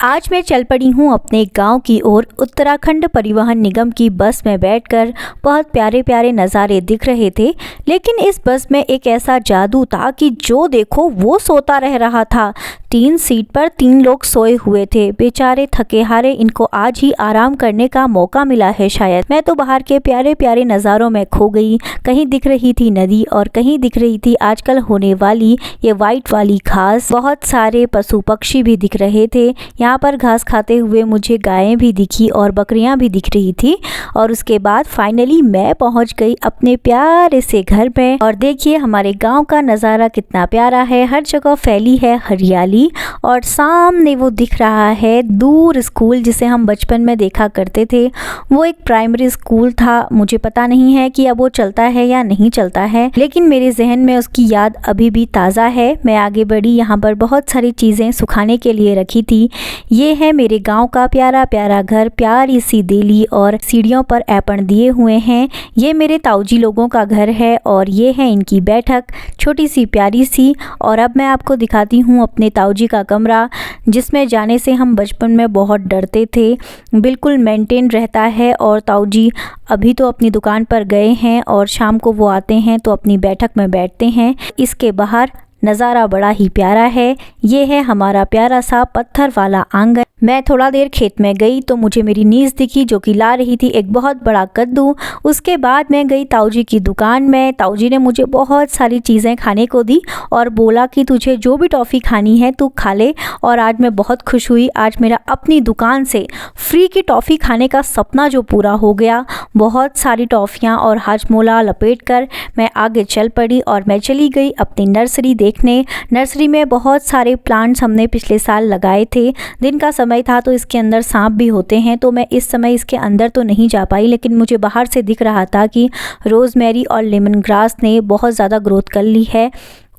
आज मैं चल पड़ी हूँ अपने गांव की ओर। उत्तराखंड परिवहन निगम की बस में बैठकर बहुत प्यारे प्यारे नज़ारे दिख रहे थे, लेकिन इस बस में एक ऐसा जादू था कि जो देखो वो सोता रह रहा था। 3 सीट पर 3 लोग सोए हुए थे, बेचारे थके हारे। इनको आज ही आराम करने का मौका मिला है शायद। मैं तो बाहर के प्यारे प्यारे नज़ारों में खो गई। कहीं दिख रही थी नदी और कहीं दिख रही थी आजकल होने वाली ये वाइट वाली घास। बहुत सारे पशु पक्षी भी दिख रहे थे। यहाँ पर घास खाते हुए मुझे गायें भी दिखी और बकरियां भी दिख रही थी। और उसके बाद फाइनली मैं पहुंच गई अपने प्यारे से घर में। और देखिए हमारे गांव का नज़ारा कितना प्यारा है। हर जगह फैली है हरियाली और सामने वो दिख रहा है दूर स्कूल जिसे हम बचपन में देखा करते थे। वो एक प्राइमरी स्कूल था। मुझे पता नहीं है कि अब वो चलता है या नहीं चलता है, लेकिन मेरे जहन में उसकी याद अभी भी ताज़ा है। मैं आगे बढ़ी, यहाँ पर बहुत सारी चीज़ें सुखाने के लिए रखी थी। ये है मेरे गांव का प्यारा प्यारा घर, प्यारी सी देली और सीढ़ियों पर ऐपण दिए हुए हैं। ये मेरे ताऊजी लोगों का घर है और ये है इनकी बैठक, छोटी सी प्यारी सी। और अब मैं आपको दिखाती हूँ अपने ताऊजी का कमरा, जिसमें जाने से हम बचपन में बहुत डरते थे। बिल्कुल मेंटेन रहता है और ताऊजी अभी तो अपनी दुकान पर गए हैं और शाम को वो आते हैं तो अपनी बैठक में बैठते हैं। इसके बाहर नज़ारा बड़ा ही प्यारा है। ये है हमारा प्यारा सा पत्थर वाला आंगन। मैं थोड़ा देर खेत में गई तो मुझे मेरी नीस दिखी जो कि ला रही थी एक बहुत बड़ा कद्दू। उसके बाद मैं गई ताऊजी की दुकान में। ताऊजी ने मुझे बहुत सारी चीज़ें खाने को दी और बोला कि तुझे जो भी टॉफ़ी खानी है तू खा ले। और आज मैं बहुत खुश हुई। आज मेरा अपनी दुकान से फ्री की टॉफ़ी खाने का सपना जो पूरा हो गया। बहुत सारी टॉफ़ियाँ और हाजमोला लपेट कर मैं आगे चल पड़ी और मैं चली गई अपनी नर्सरी देखने। नर्सरी में बहुत सारे प्लांट्स हमने पिछले साल लगाए थे। दिन का समय था तो इसके अंदर सांप भी होते हैं, तो मैं इस समय इसके अंदर तो नहीं जा पाई, लेकिन मुझे बाहर से दिख रहा था कि रोज़मेरी और लेमन ग्रास ने बहुत ज़्यादा ग्रोथ कर ली है।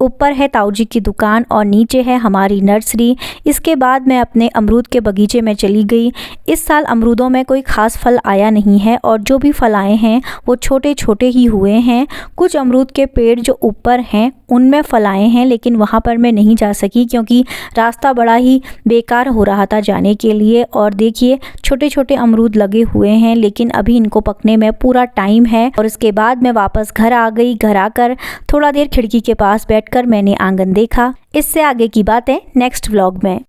ऊपर है ताऊजी की दुकान और नीचे है हमारी नर्सरी। इसके बाद मैं अपने अमरूद के बगीचे में चली गई। इस साल अमरूदों में कोई ख़ास फल आया नहीं है और जो भी फल आए हैं वो छोटे छोटे ही हुए हैं। कुछ अमरूद के पेड़ जो ऊपर हैं उनमें फल आए हैं, लेकिन वहाँ पर मैं नहीं जा सकी क्योंकि रास्ता बड़ा ही बेकार हो रहा था जाने के लिए। और देखिए छोटे छोटे अमरूद लगे हुए हैं, लेकिन अभी इनको पकने में पूरा टाइम है। और उसके बाद मैं वापस घर आ गई। घर आकर थोड़ा देर खिड़की के पास बैठकर मैंने आंगन देखा। इससे आगे की बातें नेक्स्ट व्लॉग में।